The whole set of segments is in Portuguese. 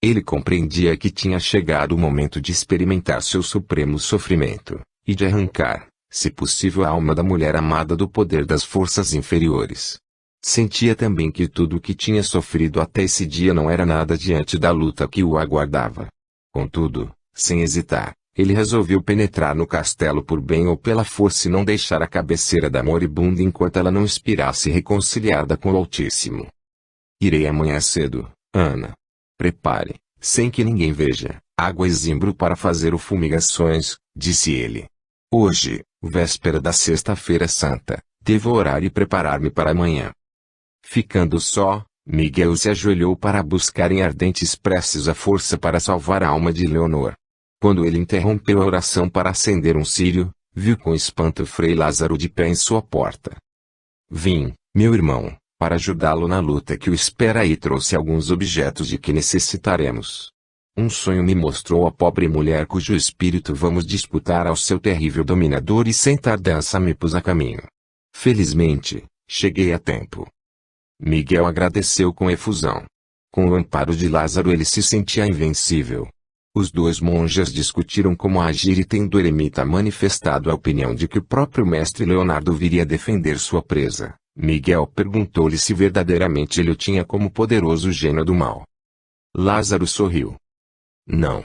Ele compreendia que tinha chegado o momento de experimentar seu supremo sofrimento, e de arrancar, se possível, a alma da mulher amada do poder das forças inferiores. Sentia também que tudo o que tinha sofrido até esse dia não era nada diante da luta que o aguardava. Contudo, sem hesitar, ele resolveu penetrar no castelo por bem ou pela força e não deixar a cabeceira da moribunda enquanto ela não expirasse reconciliada com o Altíssimo. Irei amanhã cedo, Ana. Prepare, sem que ninguém veja, água e zimbro para fazer o fumigações, disse ele. Hoje, véspera da Sexta-feira Santa, devo orar e preparar-me para amanhã. Ficando só, Miguel se ajoelhou para buscar em ardentes preces a força para salvar a alma de Leonor. Quando ele interrompeu a oração para acender um círio, viu com espanto Frei Lázaro de pé em sua porta. Vim, meu irmão, para ajudá-lo na luta que o espera e trouxe alguns objetos de que necessitaremos. Um sonho me mostrou a pobre mulher cujo espírito vamos disputar ao seu terrível dominador e sem tardança me pus a caminho. Felizmente, cheguei a tempo. Miguel agradeceu com efusão. Com o amparo de Lázaro ele se sentia invencível. Os dois monges discutiram como agir e tendo o eremita manifestado a opinião de que o próprio mestre Leonardo viria defender sua presa, Miguel perguntou-lhe se verdadeiramente ele o tinha como poderoso gênio do mal. Lázaro sorriu. Não.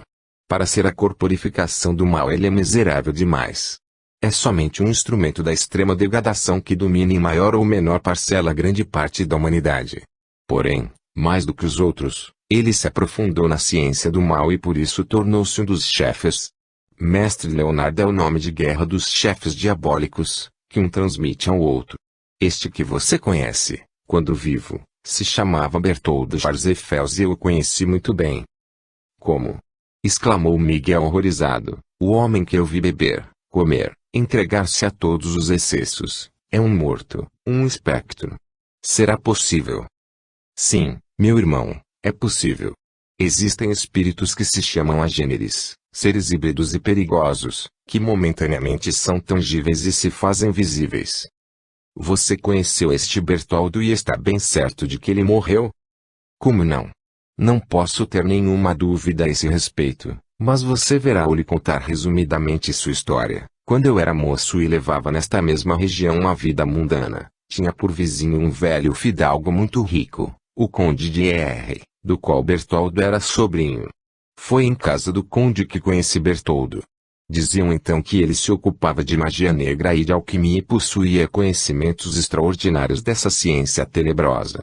Para ser a corporificação do mal ele é miserável demais. É somente um instrumento da extrema degradação que domina em maior ou menor parcela grande parte da humanidade. Porém, mais do que os outros, ele se aprofundou na ciência do mal e por isso tornou-se um dos chefes. Mestre Leonardo é o nome de guerra dos chefes diabólicos, que um transmite ao outro. Este que você conhece, quando vivo, se chamava Bertoldo Jarzefels e eu o conheci muito bem. Como? Exclamou Miguel horrorizado. O homem que eu vi beber, comer, entregar-se a todos os excessos, é um morto, um espectro. Será possível? Sim, meu irmão, é possível. Existem espíritos que se chamam agêneres, seres híbridos e perigosos, que momentaneamente são tangíveis e se fazem visíveis. Você conheceu este Bertoldo e está bem certo de que ele morreu? Como não? Não posso ter nenhuma dúvida a esse respeito, mas você verá ou lhe contar resumidamente sua história. Quando eu era moço e levava nesta mesma região uma vida mundana, tinha por vizinho um velho fidalgo muito rico, o conde de R., do qual Bertoldo era sobrinho. Foi em casa do conde que conheci Bertoldo. Diziam então que ele se ocupava de magia negra e de alquimia e possuía conhecimentos extraordinários dessa ciência tenebrosa.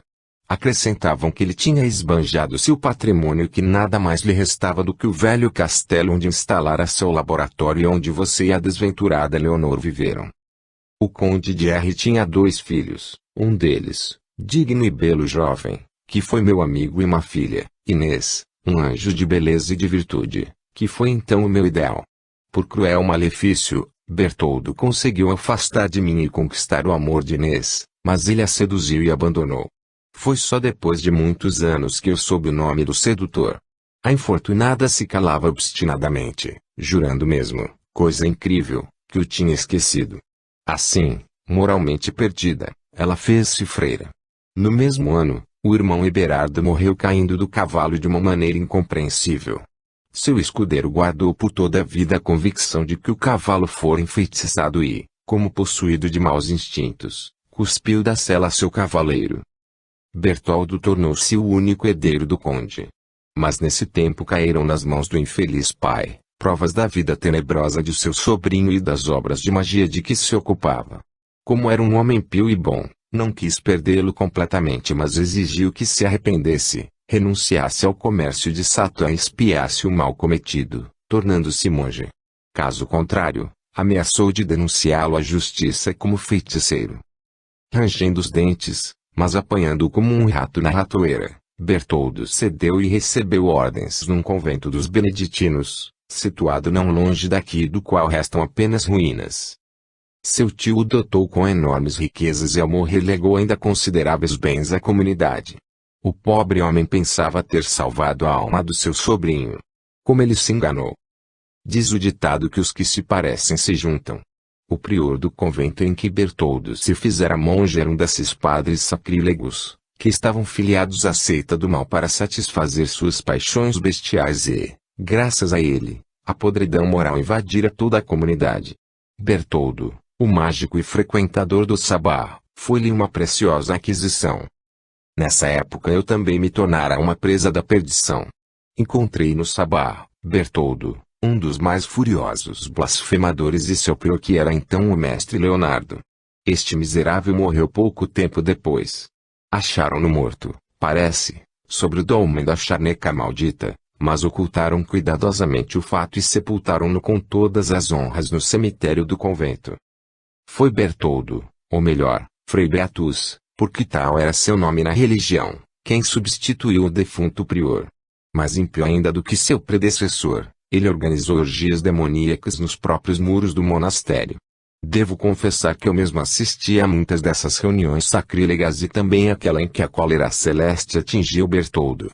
Acrescentavam que ele tinha esbanjado seu patrimônio e que nada mais lhe restava do que o velho castelo onde instalara seu laboratório e onde você e a desventurada Leonor viveram. O conde de R tinha 2 filhos, um deles, digno e belo jovem, que foi meu amigo, e uma filha, Inês, um anjo de beleza e de virtude, que foi então o meu ideal. Por cruel malefício, Bertoldo conseguiu afastar de mim e conquistar o amor de Inês, mas ele a seduziu e abandonou. Foi só depois de muitos anos que eu soube o nome do sedutor. A infortunada se calava obstinadamente, jurando mesmo, coisa incrível, que o tinha esquecido. Assim, moralmente perdida, ela fez-se freira. No mesmo ano, o irmão Eberardo morreu caindo do cavalo de uma maneira incompreensível. Seu escudeiro guardou por toda a vida a convicção de que o cavalo fora enfeitiçado e, como possuído de maus instintos, cuspiu da sela seu cavaleiro. Bertoldo tornou-se o único herdeiro do conde. Mas nesse tempo caíram nas mãos do infeliz pai, provas da vida tenebrosa de seu sobrinho e das obras de magia de que se ocupava. Como era um homem pio e bom, não quis perdê-lo completamente, mas exigiu que se arrependesse, renunciasse ao comércio de Satã e expiasse o mal cometido, tornando-se monge. Caso contrário, ameaçou de denunciá-lo à justiça como feiticeiro. Rangendo os dentes, mas apanhando-o como um rato na ratoeira, Bertoldo cedeu e recebeu ordens num convento dos beneditinos, situado não longe daqui, do qual restam apenas ruínas. Seu tio o dotou com enormes riquezas e ao morrer legou ainda consideráveis bens à comunidade. O pobre homem pensava ter salvado a alma do seu sobrinho. Como ele se enganou! Diz o ditado que os que se parecem se juntam. O prior do convento em que Bertoldo se fizera monge era um desses padres sacrílegos, que estavam filiados à seita do mal para satisfazer suas paixões bestiais e, graças a ele, a podridão moral invadira toda a comunidade. Bertoldo, o mágico e frequentador do sabá, foi-lhe uma preciosa aquisição. Nessa época eu também me tornara uma presa da perdição. Encontrei no sabá, Bertoldo, um dos mais furiosos blasfemadores e seu prior que era então o mestre Leonardo. Este miserável morreu pouco tempo depois. Acharam-no morto, parece, sobre o dolmen da charneca maldita, mas ocultaram cuidadosamente o fato e sepultaram-no com todas as honras no cemitério do convento. Foi Bertoldo, ou melhor, Frei Beatus, porque tal era seu nome na religião, quem substituiu o defunto prior. Mais ímpio ainda do que seu predecessor, ele organizou orgias demoníacas nos próprios muros do monastério. Devo confessar que eu mesmo assisti a muitas dessas reuniões sacrílegas e também aquela em que a cólera celeste atingiu Bertoldo.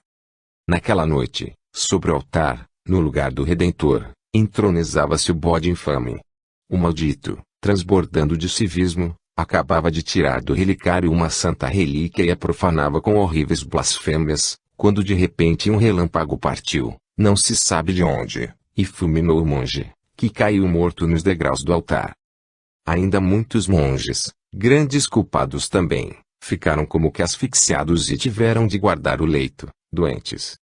Naquela noite, sobre o altar, no lugar do Redentor, entronizava-se o bode infame. O maldito, transbordando de civismo, acabava de tirar do relicário uma santa relíquia e a profanava com horríveis blasfêmias, quando de repente um relâmpago partiu, não se sabe de onde, e fulminou o monge, que caiu morto nos degraus do altar. Ainda muitos monges, grandes culpados também, ficaram como que asfixiados e tiveram de guardar o leito, doentes.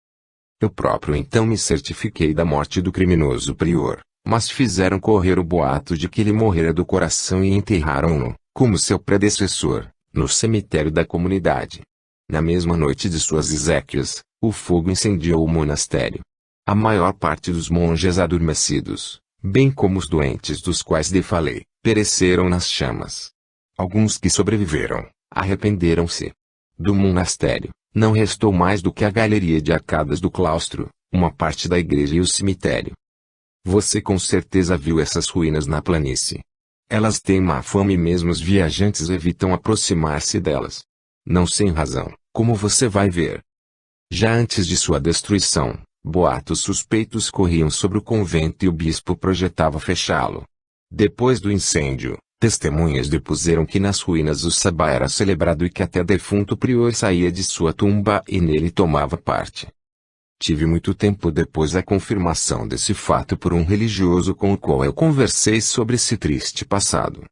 Eu próprio então me certifiquei da morte do criminoso prior, mas fizeram correr o boato de que ele morrera do coração e enterraram-no, como seu predecessor, no cemitério da comunidade. Na mesma noite de suas exéquias, o fogo incendiou o monastério. A maior parte dos monges adormecidos, bem como os doentes dos quais lhe falei, pereceram nas chamas. Alguns que sobreviveram, arrependeram-se. Do monastério, não restou mais do que a galeria de arcadas do claustro, uma parte da igreja e o cemitério. Você com certeza viu essas ruínas na planície. Elas têm má fama e mesmo os viajantes evitam aproximar-se delas. Não sem razão, como você vai ver. Já antes de sua destruição, boatos suspeitos corriam sobre o convento e o bispo projetava fechá-lo. Depois do incêndio, testemunhas depuseram que nas ruínas o sabá era celebrado e que até defunto prior saía de sua tumba e nele tomava parte. Tive muito tempo depois a confirmação desse fato por um religioso com o qual eu conversei sobre esse triste passado.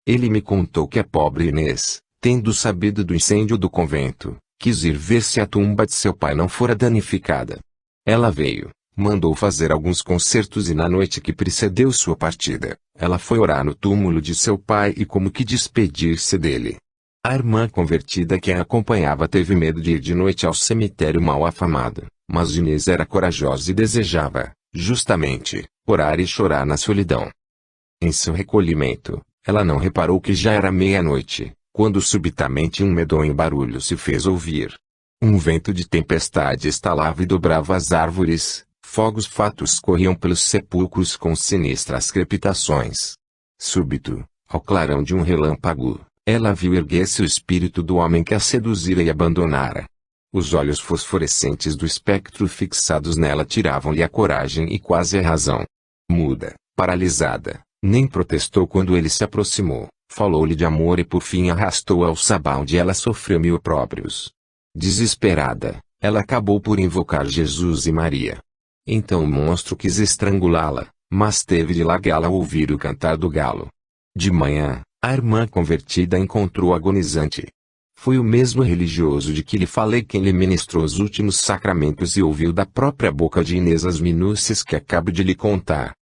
Ele me contou que a pobre Inês, tendo sabido do incêndio do convento, quis ir ver se a tumba de seu pai não fora danificada. Ela veio, mandou fazer alguns concertos e na noite que precedeu sua partida, ela foi orar no túmulo de seu pai e como que despedir-se dele. A irmã convertida que a acompanhava teve medo de ir de noite ao cemitério mal afamado, mas Inês era corajosa e desejava, justamente, orar e chorar na solidão. Em seu recolhimento, ela não reparou que já era meia-noite, quando subitamente um medonho barulho se fez ouvir. Um vento de tempestade estalava e dobrava as árvores, fogos fatos corriam pelos sepulcros com sinistras crepitações. Súbito, ao clarão de um relâmpago, ela viu erguer-se o espírito do homem que a seduzira e abandonara. Os olhos fosforescentes do espectro fixados nela tiravam-lhe a coragem e quase a razão. Muda, paralisada, nem protestou quando ele se aproximou, falou-lhe de amor e por fim arrastou-a ao sabá onde ela sofreu mil opróbrios. Desesperada, ela acabou por invocar Jesus e Maria. Então o monstro quis estrangulá-la, mas teve de largá-la ao ouvir o cantar do galo. De manhã, a irmã convertida encontrou agonizante. Foi o mesmo religioso de que lhe falei quem lhe ministrou os últimos sacramentos e ouviu da própria boca de Inês as minúcias que acabo de lhe contar.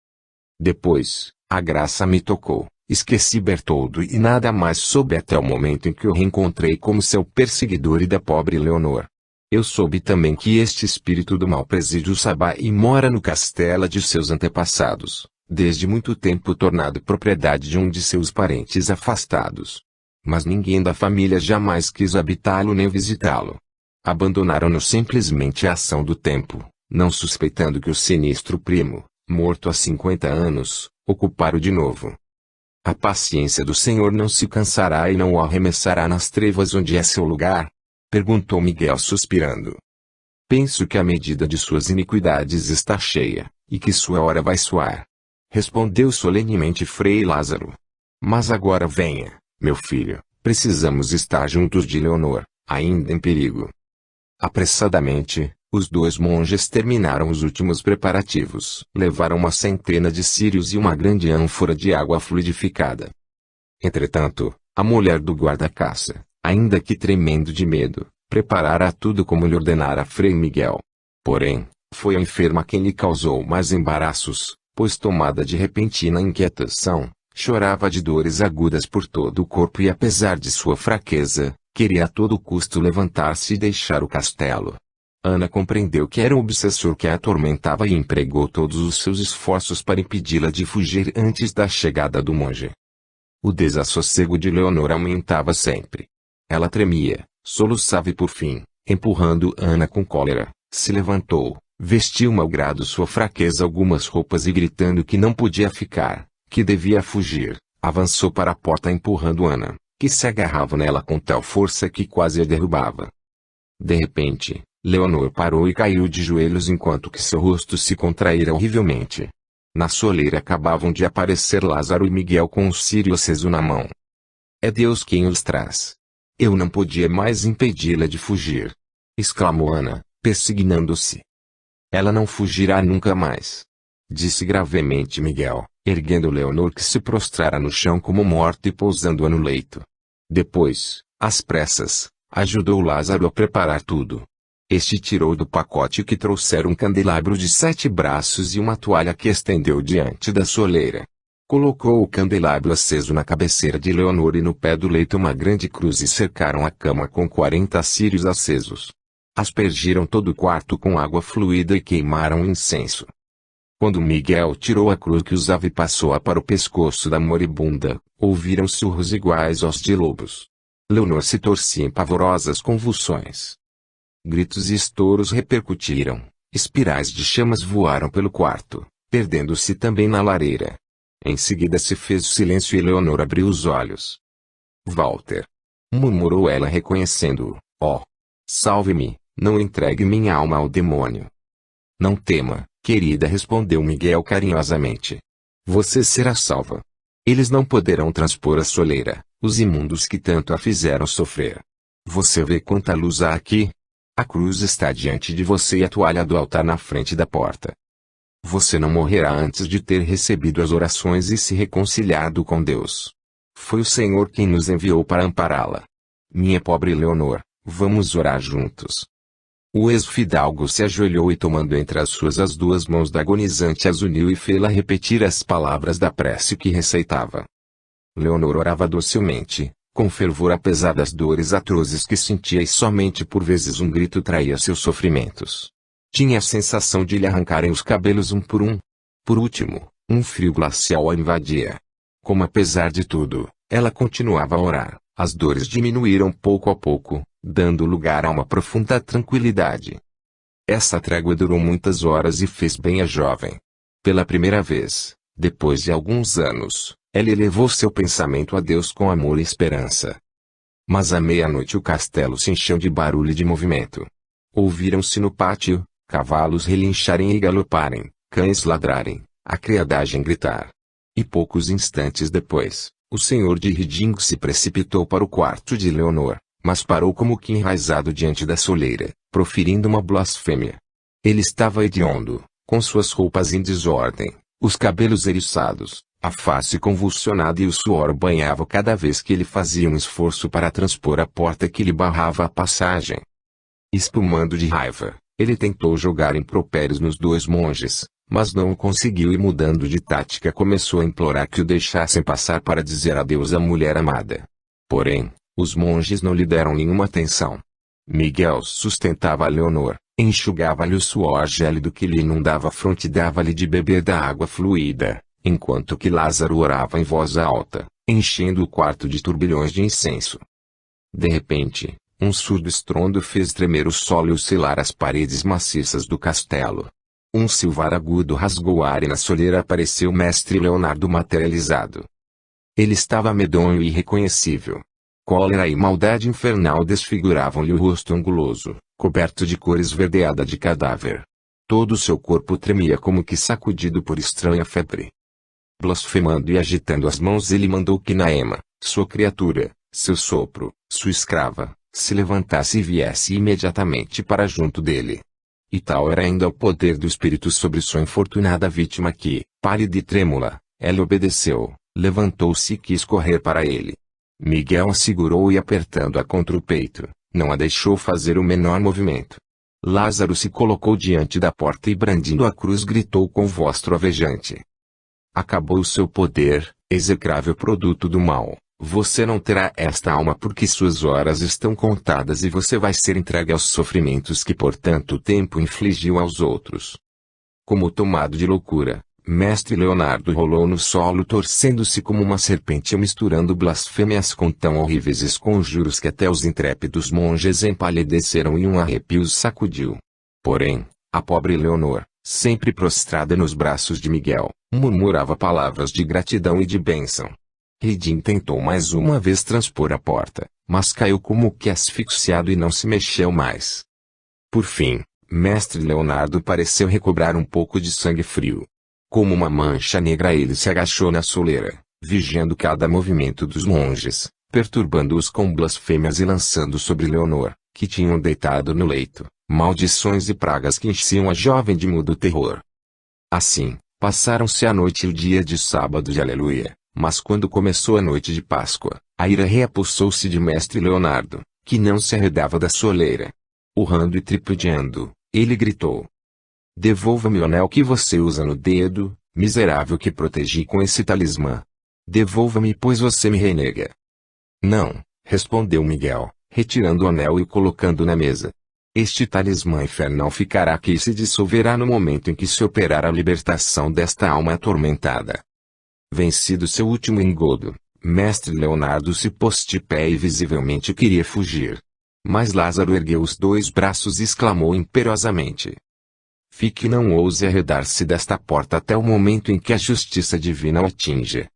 Depois, a graça me tocou, esqueci Bertoldo e nada mais soube até o momento em que o reencontrei como seu perseguidor e da pobre Leonor. Eu soube também que este espírito do mal preside o sabá e mora no castelo de seus antepassados, desde muito tempo tornado propriedade de um de seus parentes afastados. Mas ninguém da família jamais quis habitá-lo nem visitá-lo. Abandonaram-no simplesmente à ação do tempo, não suspeitando que o sinistro primo, morto há 50 anos, ocupara-o de novo. A paciência do Senhor não se cansará e não o arremessará nas trevas onde é seu lugar? Perguntou Miguel suspirando. Penso que a medida de suas iniquidades está cheia, e que sua hora vai soar. Respondeu solenemente Frei Lázaro. Mas agora venha, meu filho, precisamos estar juntos de Leonor, ainda em perigo. Apressadamente, os dois monges terminaram os últimos preparativos. Levaram uma centena de círios e uma grande ânfora de água fluidificada. Entretanto, a mulher do guarda-caça, ainda que tremendo de medo, preparara tudo como lhe ordenara Frei Miguel. Porém, foi a enferma quem lhe causou mais embaraços, pois tomada de repentina inquietação, chorava de dores agudas por todo o corpo e apesar de sua fraqueza, queria a todo custo levantar-se e deixar o castelo. Ana compreendeu que era um obsessor que a atormentava e empregou todos os seus esforços para impedi-la de fugir antes da chegada do monge. O desassossego de Leonor aumentava sempre. Ela tremia, soluçava e por fim, empurrando Ana com cólera, se levantou, vestiu malgrado sua fraqueza algumas roupas e gritando que não podia ficar, que devia fugir, avançou para a porta empurrando Ana, que se agarrava nela com tal força que quase a derrubava. De repente, Leonor parou e caiu de joelhos enquanto que seu rosto se contraíra horrivelmente. Na soleira acabavam de aparecer Lázaro e Miguel com um círio aceso na mão. É Deus quem os traz. Eu não podia mais impedi-la de fugir, exclamou Ana, persignando-se. Ela não fugirá nunca mais, disse gravemente Miguel, erguendo Leonor que se prostrara no chão como morta e pousando-a no leito. Depois, às pressas, ajudou Lázaro a preparar tudo. Este tirou do pacote que trouxera um candelabro de 7 braços e uma toalha que estendeu diante da soleira. Colocou o candelabro aceso na cabeceira de Leonor e no pé do leito uma grande cruz e cercaram a cama com 40 círios acesos. Aspergiram todo o quarto com água fluida e queimaram incenso. Quando Miguel tirou a cruz que usava e passou-a para o pescoço da moribunda, ouviram sussurros iguais aos de lobos. Leonor se torcia em pavorosas convulsões. Gritos e estouros repercutiram, espirais de chamas voaram pelo quarto, perdendo-se também na lareira. Em seguida se fez silêncio e Leonor abriu os olhos. Walter! Murmurou ela reconhecendo-o. Oh! Salve-me, não entregue minha alma ao demônio. Não tema, querida, respondeu Miguel carinhosamente. Você será salva. Eles não poderão transpor a soleira, os imundos que tanto a fizeram sofrer. Você vê quanta luz há aqui? A cruz está diante de você e a toalha do altar na frente da porta. Você não morrerá antes de ter recebido as orações e se reconciliado com Deus. Foi o Senhor quem nos enviou para ampará-la. Minha pobre Leonor, vamos orar juntos. O ex-fidalgo se ajoelhou e tomando entre as suas as 2 mãos da agonizante as uniu e fê-la repetir as palavras da prece que receitava. Leonor orava docilmente, com fervor apesar das dores atrozes que sentia e somente por vezes um grito traía seus sofrimentos. Tinha a sensação de lhe arrancarem os cabelos um por um. Por último, um frio glacial a invadia. Como apesar de tudo, ela continuava a orar, as dores diminuíram pouco a pouco, dando lugar a uma profunda tranquilidade. Essa trégua durou muitas horas e fez bem à jovem. Pela primeira vez, depois de alguns anos, ela elevou seu pensamento a Deus com amor e esperança. Mas à meia-noite o castelo se encheu de barulho e de movimento. Ouviram-se no pátio, cavalos relincharem e galoparem, cães ladrarem, a criadagem gritar. E poucos instantes depois, o senhor de Ridingo se precipitou para o quarto de Leonor, mas parou como que enraizado diante da soleira, proferindo uma blasfêmia. Ele estava hediondo, com suas roupas em desordem, os cabelos eriçados, a face convulsionada e o suor banhava cada vez que ele fazia um esforço para transpor a porta que lhe barrava a passagem. Espumando de raiva, ele tentou jogar impropérios nos 2 monges, mas não o conseguiu e mudando de tática começou a implorar que o deixassem passar para dizer adeus à mulher amada. Porém, os monges não lhe deram nenhuma atenção. Miguel sustentava a Leonor, enxugava-lhe o suor gélido que lhe inundava a fronte e dava-lhe de beber da água fluida, enquanto que Lázaro orava em voz alta, enchendo o quarto de turbilhões de incenso. De repente, um surdo estrondo fez tremer o solo e oscilar as paredes maciças do castelo. Um silvar agudo rasgou o ar e na soleira apareceu Mestre Leonardo materializado. Ele estava medonho e irreconhecível. Cólera e maldade infernal desfiguravam-lhe o rosto anguloso, coberto de cor esverdeada de cadáver. Todo o seu corpo tremia como que sacudido por estranha febre. Blasfemando e agitando as mãos ele mandou que Naema, sua criatura, seu sopro, sua escrava, se levantasse e viesse imediatamente para junto dele. E tal era ainda o poder do espírito sobre sua infortunada vítima que, pálida e trêmula, ela obedeceu, levantou-se e quis correr para ele. Miguel a segurou e apertando-a contra o peito, não a deixou fazer o menor movimento. Lázaro se colocou diante da porta e brandindo a cruz gritou com voz trovejante: acabou o seu poder, execrável produto do mal. Você não terá esta alma porque suas horas estão contadas e você vai ser entregue aos sofrimentos que por tanto tempo infligiu aos outros. Como tomado de loucura, mestre Leonardo rolou no solo torcendo-se como uma serpente e misturando blasfêmias com tão horríveis esconjuros que até os intrépidos monges empalideceram e um arrepio os sacudiu. Porém, a pobre Leonor, sempre prostrada nos braços de Miguel, murmurava palavras de gratidão e de bênção. Reding tentou mais uma vez transpor a porta, mas caiu como que asfixiado e não se mexeu mais. Por fim, mestre Leonardo pareceu recobrar um pouco de sangue frio. Como uma mancha negra ele se agachou na soleira, vigiando cada movimento dos monges, perturbando-os com blasfêmias e lançando sobre Leonor, que tinham deitado no leito, maldições e pragas que enchiam a jovem de mudo terror. Assim, passaram-se a noite e o dia de sábado de Aleluia. Mas quando começou a noite de Páscoa, a ira reapossou-se de mestre Leonardo, que não se arredava da soleira. Urrando e tripudiando, ele gritou: devolva-me o anel que você usa no dedo, miserável que protegi com esse talismã. Devolva-me pois você me renega. Não, respondeu Miguel, retirando o anel e colocando na mesa. Este talismã infernal ficará aqui e se dissolverá no momento em que se operar a libertação desta alma atormentada. Vencido seu último engodo, mestre Leonardo se pôs de pé e visivelmente queria fugir. Mas Lázaro ergueu os dois braços e exclamou imperiosamente: fique e não ouse arredar-se desta porta até o momento em que a justiça divina o atinja.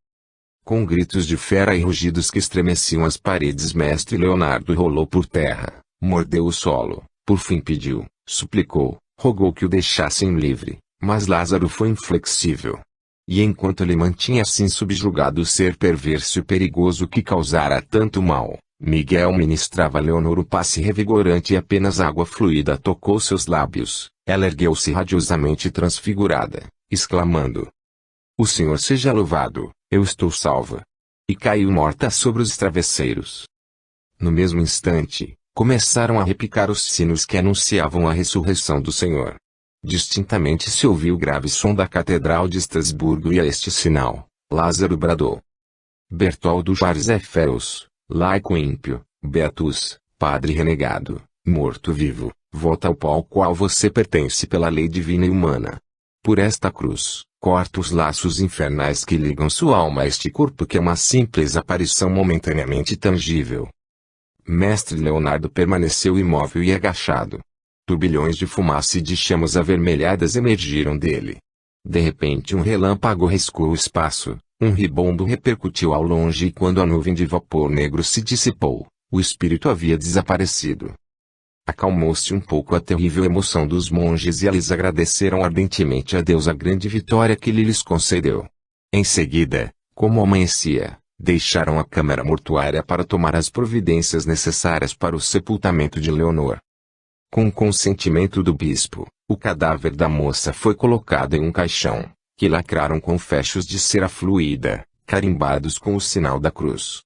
Com gritos de fera e rugidos que estremeciam as paredes, mestre Leonardo rolou por terra, mordeu o solo, por fim pediu, suplicou, rogou que o deixassem livre, mas Lázaro foi inflexível. E enquanto ele mantinha assim subjugado o ser perverso e perigoso que causara tanto mal, Miguel ministrava a Leonor o passe revigorante e apenas água fluida tocou seus lábios. Ela ergueu-se radiosamente transfigurada, exclamando: o Senhor seja louvado, eu estou salva. E caiu morta sobre os travesseiros. No mesmo instante, começaram a repicar os sinos que anunciavam a ressurreição do Senhor. Distintamente se ouviu o grave som da Catedral de Estrasburgo e a este sinal, Lázaro bradou: Bertoldo Jarzefels, laico ímpio, Beatus, padre renegado, morto-vivo, volta ao pó ao qual você pertence pela lei divina e humana. Por esta cruz, corta os laços infernais que ligam sua alma a este corpo que é uma simples aparição momentaneamente tangível. Mestre Leonardo permaneceu imóvel e agachado. Turbilhões de fumaça e de chamas avermelhadas emergiram dele. De repente um relâmpago riscou o espaço, um ribombo repercutiu ao longe e quando a nuvem de vapor negro se dissipou, o espírito havia desaparecido. Acalmou-se um pouco a terrível emoção dos monges e eles agradeceram ardentemente a Deus a grande vitória que lhes concedeu. Em seguida, como amanhecia, deixaram a câmara mortuária para tomar as providências necessárias para o sepultamento de Leonor. Com o consentimento do bispo, o cadáver da moça foi colocado em um caixão, que lacraram com fechos de cera fluida, carimbados com o sinal da cruz.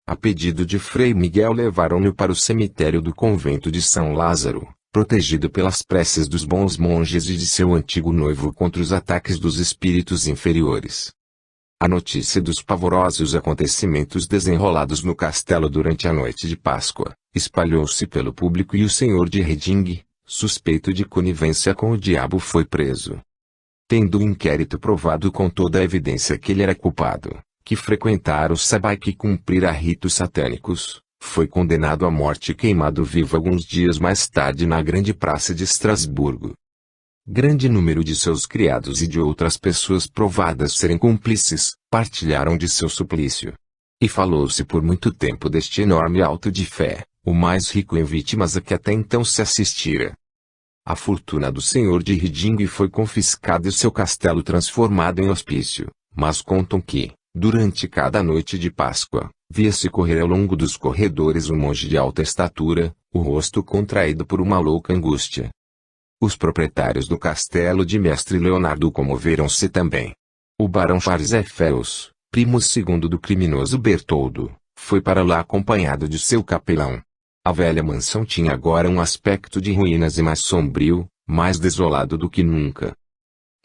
A pedido de Frei Miguel levaram-no para o cemitério do convento de São Lázaro, protegido pelas preces dos bons monges e de seu antigo noivo contra os ataques dos espíritos inferiores. A notícia dos pavorosos acontecimentos desenrolados no castelo durante a noite de Páscoa, espalhou-se pelo público e o senhor de Reding, suspeito de conivência com o diabo, foi preso. Tendo o inquérito provado com toda a evidência que ele era culpado, que frequentara o sabá e que cumprira ritos satânicos, foi condenado à morte e queimado vivo alguns dias mais tarde na grande praça de Estrasburgo. Grande número de seus criados e de outras pessoas provadas serem cúmplices, partilharam de seu suplício. E falou-se por muito tempo deste enorme auto de fé, o mais rico em vítimas a que até então se assistira. A fortuna do senhor de Reding foi confiscada e seu castelo transformado em hospício, mas contam que, Durante cada noite de Páscoa, via-se correr ao longo dos corredores um monge de alta estatura, o rosto contraído por uma louca angústia. Os proprietários do castelo de Mestre Leonardo comoveram-se também. O barão Farzefels, primo segundo do criminoso Bertoldo, foi para lá acompanhado de seu capelão. A velha mansão tinha agora um aspecto de ruínas e mais sombrio, mais desolado do que nunca.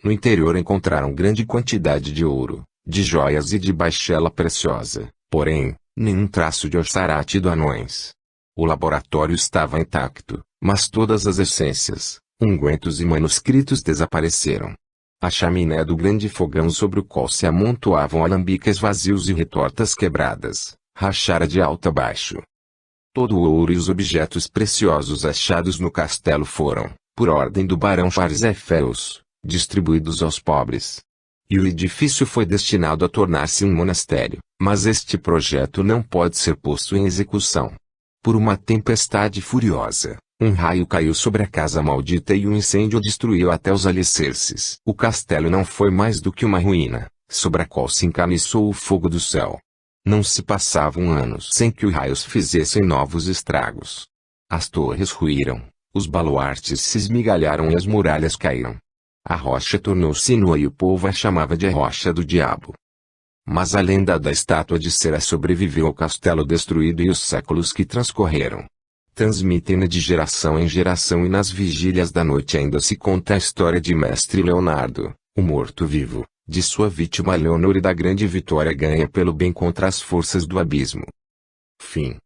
No interior encontraram grande quantidade de ouro, de joias e de baixela preciosa, porém, nenhum traço de orçarate do anões. O laboratório estava intacto, mas todas as essências, ungüentos e manuscritos desapareceram. A chaminé do grande fogão sobre o qual se amontoavam alambiques vazios e retortas quebradas, rachara de alto a baixo. Todo o ouro e os objetos preciosos achados no castelo foram, por ordem do barão Farzefels, distribuídos aos pobres. E o edifício foi destinado a tornar-se um monastério, mas este projeto não pode ser posto em execução. Por uma tempestade furiosa, um raio caiu sobre a casa maldita e um incêndio destruiu até os alicerces. O castelo não foi mais do que uma ruína, sobre a qual se encaniçou o fogo do céu. Não se passavam anos sem que os raios fizessem novos estragos. As torres ruíram, os baluartes se esmigalharam e as muralhas caíram. A rocha tornou-se nua e o povo a chamava de rocha do diabo. Mas a lenda da estátua de cera sobreviveu ao castelo destruído e os séculos que transcorreram transmitem-na de geração em geração e nas vigílias da noite ainda se conta a história de Mestre Leonardo, o morto-vivo, de sua vítima Leonor e da grande vitória ganha pelo bem contra as forças do abismo. Fim.